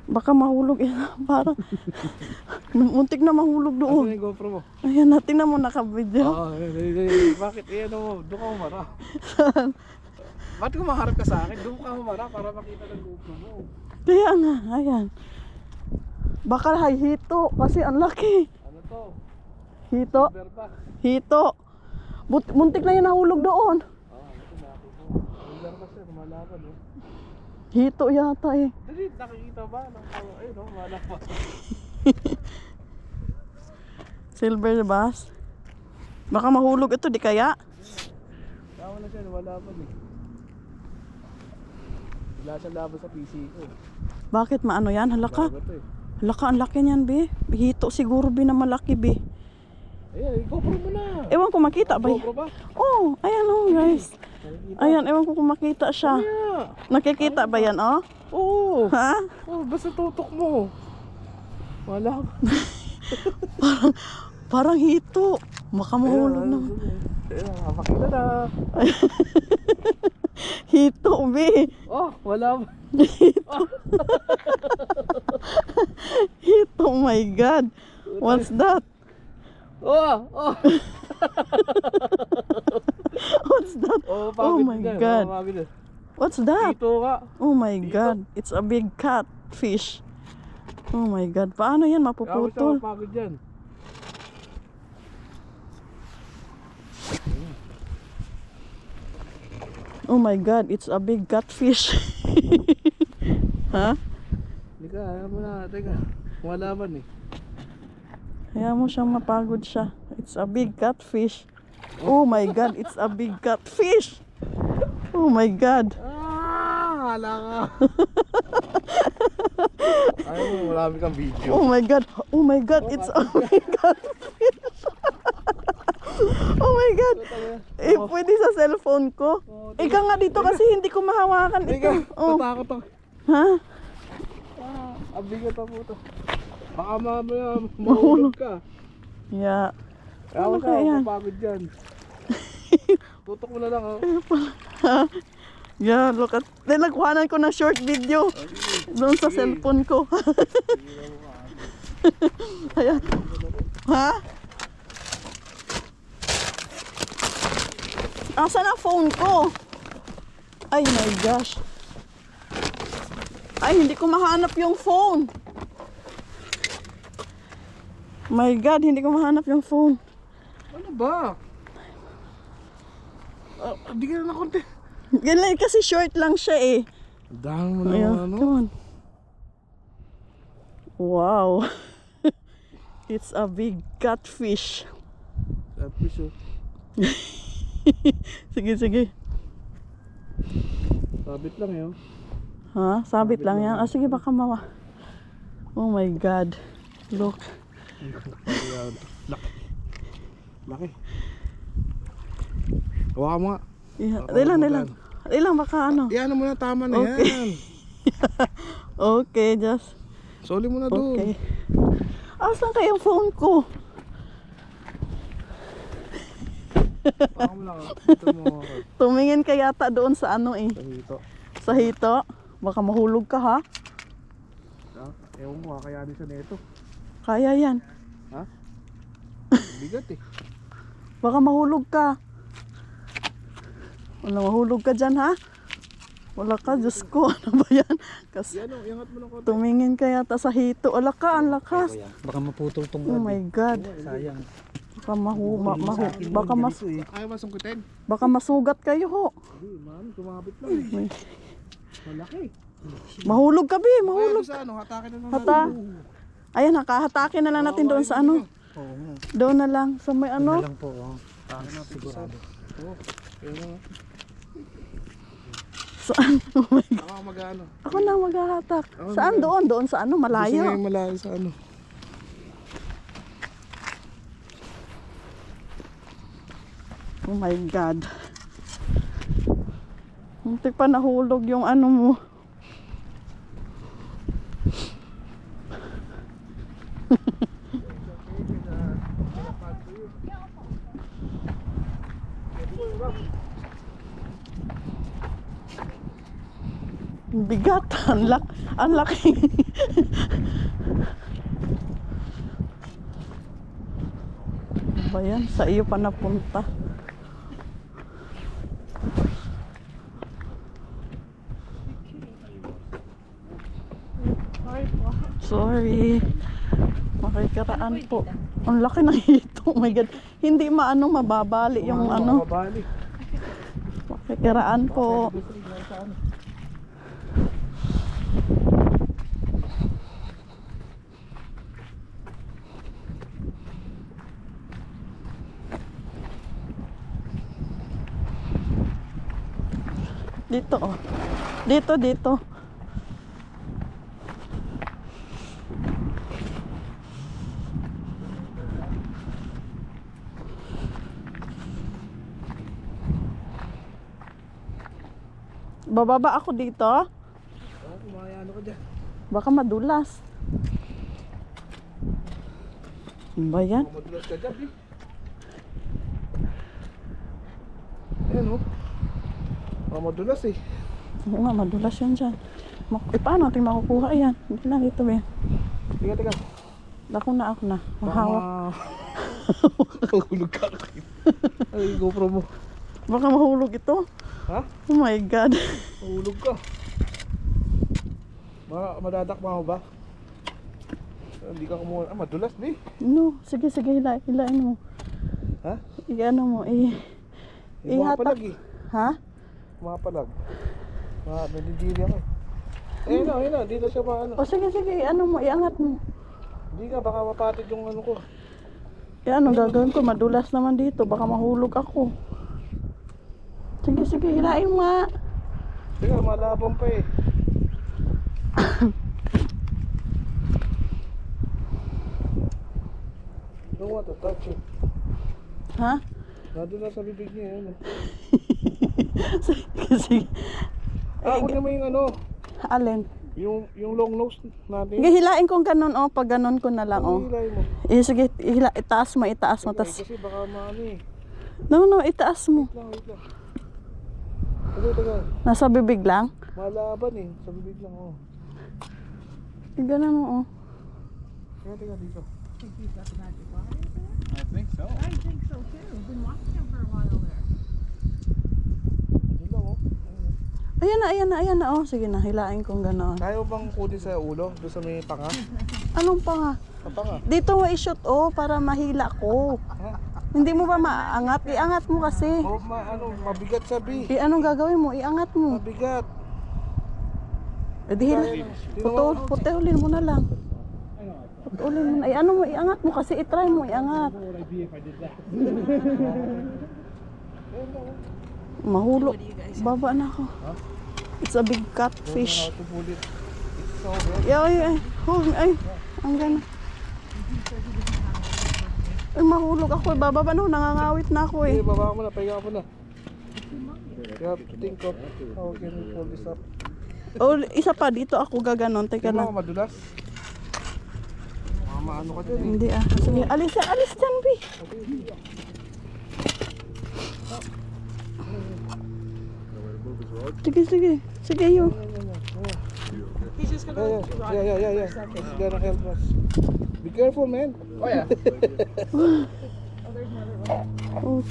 Baka mahulog yan. Parang muntik na mahulog doon. Asan yung GoPro mo? Ayan, natin na mo naka-video. Bakit? Doon ka humara. Ba't kung maharap ka sa akin? Doon ka humara para makita ng GoPro mo. Kaya nga, ayan. Baka hito kasi ang laki. Ano to? Hito? Silver ba? Hito. Muntik na yan nahulog doon. Ito nakita ko. Silver ba siya? Lumalaban eh. Hito yata eh. Dali, nakikita ba? Ayun o, lumalaban. Silver bass. Baka mahulog ito, di kaya? Tawa na siya, lumalaban eh. Wala siyang laban sa PC ko. Bakit maano yan? Halaka. Bago to eh. Halaka, ang laki niyan, be. Hito siguro, be, na malaki, be. Ayan, GoPro mo na. Ewan ko makita ba? GoPro ba? Oh, ayan oh, guys. Nakikita. Ayan, ewan ko kung makita siya. Kaya. Nakikita ba yan, oh? Oo. Ha? Oh, basta tutok mo. Wala ka. Parang hito. Baka mahulog na. Ayun, makakita na. Hito, be. Oh, wala ba? Hito, oh my God. What's that? Oh, oh. What's that? Oh, Oh my God. What's that? Dito ka. Oh my God. It's a big catfish. Oh my God. Paano yan Kaya mo siya mapuputol? mapagod dyan. Oh my God. It's a big catfish. Ha? Hindi ka, ayaw mo na. Teka, kumalaban eh. Kaya mo siyang mapagod siya. It's a big catfish. Oh my God. It's a big catfish. Oh my God. Ah, hala ka. Ayaw mo, marami kang video. Oh my God. Oh my God. It's a big catfish. Oh my God. Eh, pwede sa cellphone ko. Ika nga dito kasi hindi ko mahawakan ito. Teka, Oh. natakot ako. Ha? Ang bigat ako ito. Baka mamaya mahulog ka. Yeah. Kaya Ano mo kaya siya, yan? mapagod dyan. Tutok mo na lang oh. Yeah, look at... Then nagkuhanan ko ng short video doon sa cellphone ko. Ayan. Ha? Asan ang phone ko? Ay my gosh. Ay, hindi ko mahanap yung phone. My God, hindi ko mahanap yung phone. Ano ba? Hindi ka na nakunti. Ganun kasi short lang siya eh. Dahil mo na Ayan, ano. come on. Wow. It's a big catfish. Tapos oh. Sige, sige. Sabit lang yun. Ha? Sabit lang yan? Ah, sige, baka mawa. Oh my God. Look. Laki. Laki. Hawakan mo nga. Yeah. Dilang. Dilang, baka ano. Iyan mo na, tama na Okay. yan. Okay, just. Soli mo na doon. Okay. Asan kayong phone ko? Baka mo lang. Ito mo ako. Tumingin ka yata doon sa ano eh. Dito. Sa hito. Baka mahulog ka ha. Ewan mo, kakayanin siya nito. Kaya yan. Ha? Bigat eh. Baka mahulog ka. Wala, mahulog ka dyan ha. Wala ka, Diyos ko. Ano ba yan? Kasi Yan o, iangat mo ng konti. tumingin ka yata sa hito. Wala ka, ang lakas. Baka maputol tong Oh my God. sayang. Baka Ayaw masungkitin. baka masugat kayo ho. Hindi, mami, kumabit lang eh. Malaki. Mahulog ka, Bi. Mahulog. Mahulog. Sa ano, hatakin na lang. Hata. Ayan, hatakin na lang natin doon sa ano. Oo nga. Doon na lang. Sa may Ano ano. lang po. Oh. Sigurado. Oo. Ayun na. Saan? Oh my God. Ako mag-ano. Ako na maghahatak. Saan doon? Doon sa ano? Gusto Malayo. na yung malayo sa ano. Oh my God. Muntik pa nahulog yung ano mo. Bigat. Ang laki. Ano ba yan? Sa iyo pa napunta. Sorry. Makikiraan po. Ang laki ng hito. Oh my God. Hindi mababali yung ano. Mabali. Makikiraan po. Dito oh. Dito. Bababa ako dito. Kumayano ka dyan. Baka madulas. Ano ba yan? Madulas ka dyan, Ayan o. Madulas eh. Oo nga, madulas yan dyan. Paano natin makukuha yan? Hindi na dito ba yan? Teka. Ako na. Mahawak. Mahulog ka. Ay, GoPro mo. Baka mahulog ito. Ha? Oh my God. Mahulog ka. Madadakma mo ba? Hindi ka kumuha. Madulas, di. No, sige, hilain mo. Ha? Iano mo, Mapalag eh. Ha? Mapalag. Nadidili ako eh. Ayun na. Dito siya pa ano. O sige, ano mo, iangat mo. Hindi ka, baka mapatid yung ano ko. Ano gagawin ko? Madulas naman dito. Baka mahulog ako. Sige, hilain mo nga. Teka, malabang pa eh. Don't want to touch it. Ha? Nandun na sa bibig niya yun. Sige. Kunin mo yung ano, Alin? yung long nose natin. Sige, hilain kong ganun, pag ganun ko na lang, Hilay mo. Sige, itaas mo. Tas, Kasi baka maano eh. no, itaas mo. Wait lang. Teka. Nasa bibig lang? Malaban eh. Sa bibig lang oh. Ganun mo, Teka dito. I think so. I think so too. I've been watching him for a while there. Hindi lang oh. Ayan na, Sige na, hilain kong gano'n. Kaya mo bang kunin sa ulo? Doon sa may panga? Anong pa nga? Sa panga? Dito mo i-shoot, para mahila ko. Ha? Hindi mo ba maangat? Iangat mo kasi. Mabigat sabi. Anong gagawin mo? Iangat mo. Mabigat. Di putulin mo na lang. Putulin mo na. Ano mo, iangat mo kasi. I-try mo, iangat. Mahulog. Baba na ako. It's a big catfish. How to pull it. It's so good. Ay, ang gana. Ay, mahulog ako. Bababa na ako. Nangangawit na ako Okay, baba mo na. Pahinga mo na. You have to think of how can we pull this up. Isa pa. Dito ako gaganon. Teka Hindi lang. mo madulas. Maano ka dyan eh. Hindi Sige, alis dyan, Bi. Sige, yun. He's just gonna run. Yeah. It's gonna help us. Be careful, man. Oh yeah. Oh,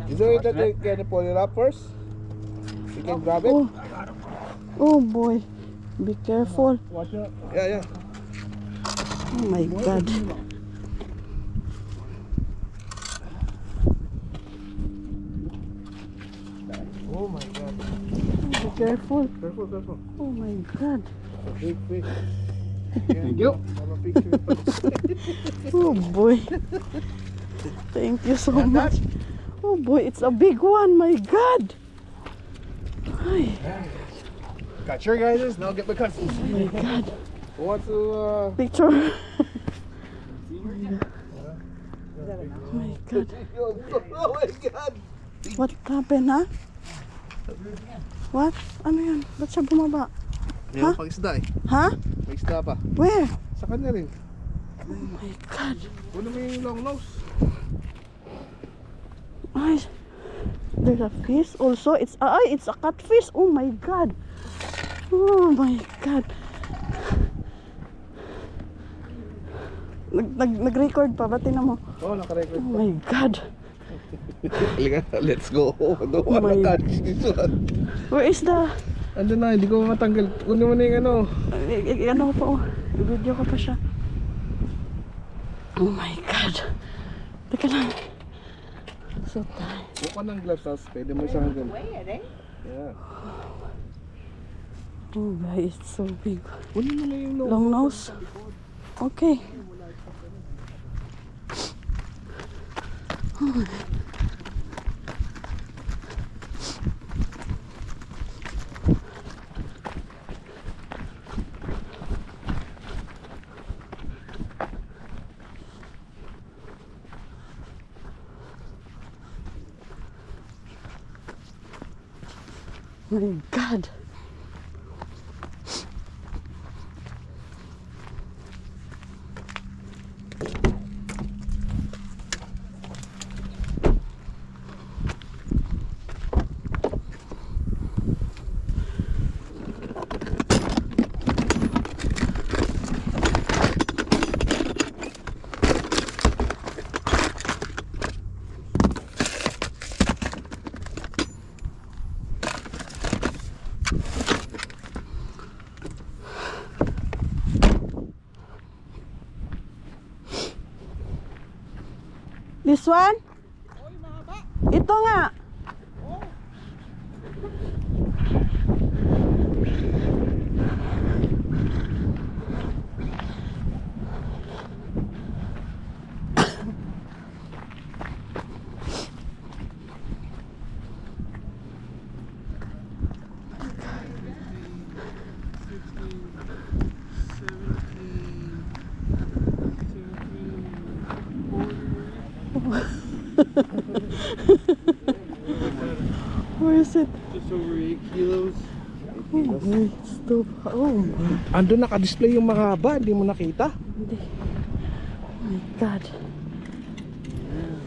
Is there a way that they can pull it up first? You can grab it? oh boy. Be careful. Watch out. Yeah. Oh my God. Oh my God. Be careful. Careful. Oh my God. Big fish. Thank you. Have a picture. Oh boy. Thank you so much. Oh boy, it's a big one. My God. Ay, Got your guys', now get my cousins. oh my God. Who wants to Picture. Oh my God. Oh my God. What happened, ha? What? Ano yan? Ba't siya bumaba? May pang isda eh. Ha? May isda pa. Where? Sa kanya rin. Oh my God. Wala mo yung long nose. Ay, there's a fish also. It's a catfish. Oh my God. Oh my God. Nag-record pa ba? Tinan mo. Oo, nakarecord. Oh my God. Let's go. Don't Oh my- wanna touch this one. Where is the... Ando na, hindi ko matanggal. Kunin mo na yung ano. Ano ko pa oh. I-video ko pa siya. Oh my God. Teka lang. So tight. Buka ng gloves, tapos pwede mo isang hanggang. Yeah. Oh guys, it's so big. Kunin mo na yung nose. Long nose. Okay. My God. This one? Ito nga. Where is it? Just over 8 kilos. Oh my, stop. Oh my, Ando naka-display yung mahaba, hindi mo nakita? hindi. Oh my God.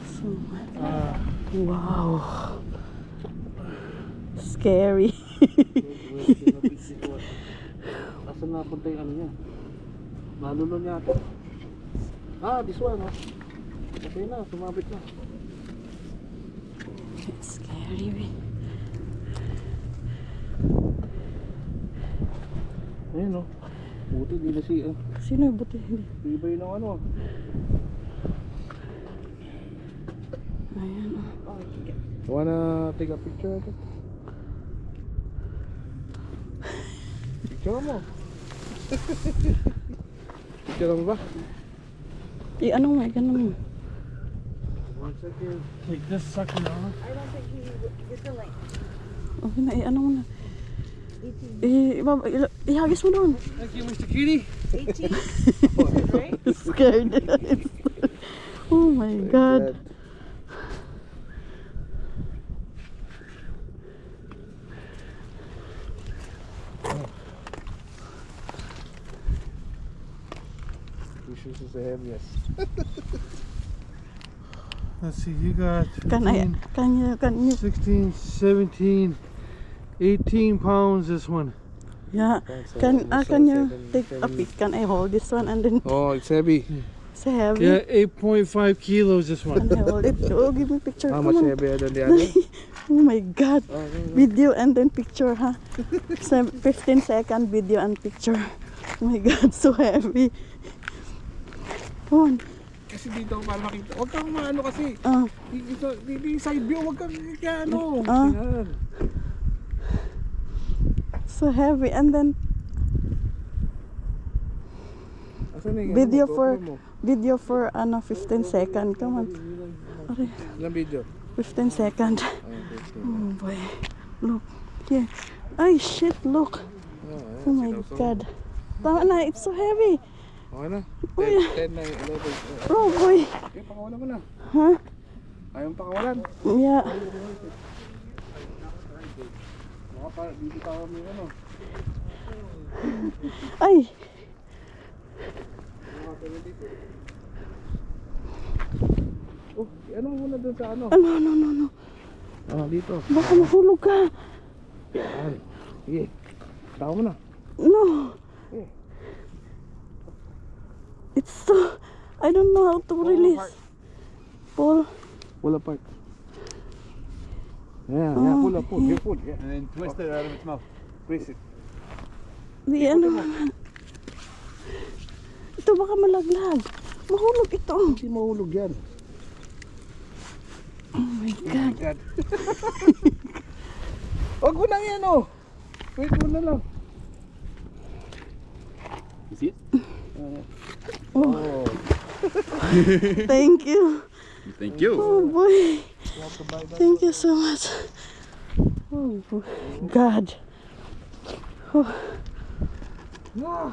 So much. Wow. Scary. Asan napunta yung ano niya? Nalulun yata. Ah, this one oh. Okay na, sumabit na. It's scary. Ayun oh. Buti di na siya. Sino yung buti? Hindi. Iba yun ang ano. Ayan. Oh. Wanna take a picture of it? Picture mo. Picture mo ba? Ano mo, ano mo. 1 second. Take this sucker off. Okay na, ano mo na. Ihagis mo doon. Thank you, Mr. Kitty. Scared. Oh my God. This shoes is the heaviest. Let's see, you got Can you, 16, 17, 18 pounds this one. yeah, can you take a pic? Can I hold this one and then Oh, it's heavy. it's heavy? Yeah, 8.5 kilos this one. Can I hold it? Oh, give me picture. How Come much on. heavier than the other? Oh my God. Video and then picture, huh? 15-second video and picture. Oh my God, so heavy. Come on. Kasi dito para makita. Huwag kang maano kasi. Oh, Dito side view, huwag kang ano. Ah. Yan. so heavy. And then Asan na yung Video ano, for- GoPro mo? video for 15-second. Come on. Aray, Ilang video? 15-second. Oh, Oh boy. Look. Here. Ay, shit, look. Oh my God. Tama na, it's so heavy. Okay na? Oh, yeah. 10, 9, 11. Oh boy. Okay, pakawalan mo na. Huh? Ayaw pakawalan. Yeah. Baka pa, dito tawa mo yung ano. Ay. Oh, ano muna dun sa ano? Ano. Ah, dito. Baka mahulog ka. Yan. Sige. Tao mo na. No. It's so... I don't know how to release. Pull. Pull apart. Yeah, yeah, pull up, pull. You pull, yeah. And then twist it out of its mouth. Squeeze it. Di ano naman. Ito baka malaglag. Mahulog ito. Hindi mahulog yan. Oh my God. God. Huwag mo na yan, oh. Wait mo na lang. You see it? Oh. Thank you. Thank you. Oh boy. Thank you so much. Oh God. Oh. No.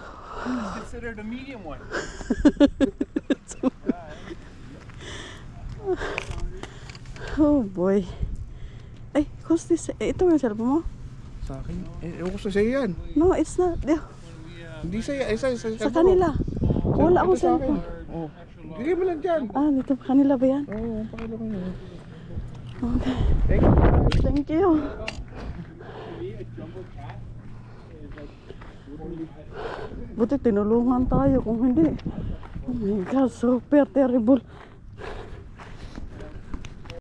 Consider the medium one. Oh boy. Ay, who's this? Ito yung cellphone mo? Sa akin? Ewan ko sa sa'yo yan. No, it's not. Hindi sa'yo, sa Sa kanila. Wala akong Ito sa akin. cellphone. Oh. Bigay mo lang dyan. Ah, dito kanila ba yan? Oo, ang pakilo ko yun. Okay. Thank you. Thank you. Buti tinulungan tayo kung hindi. Oh my God, super terrible.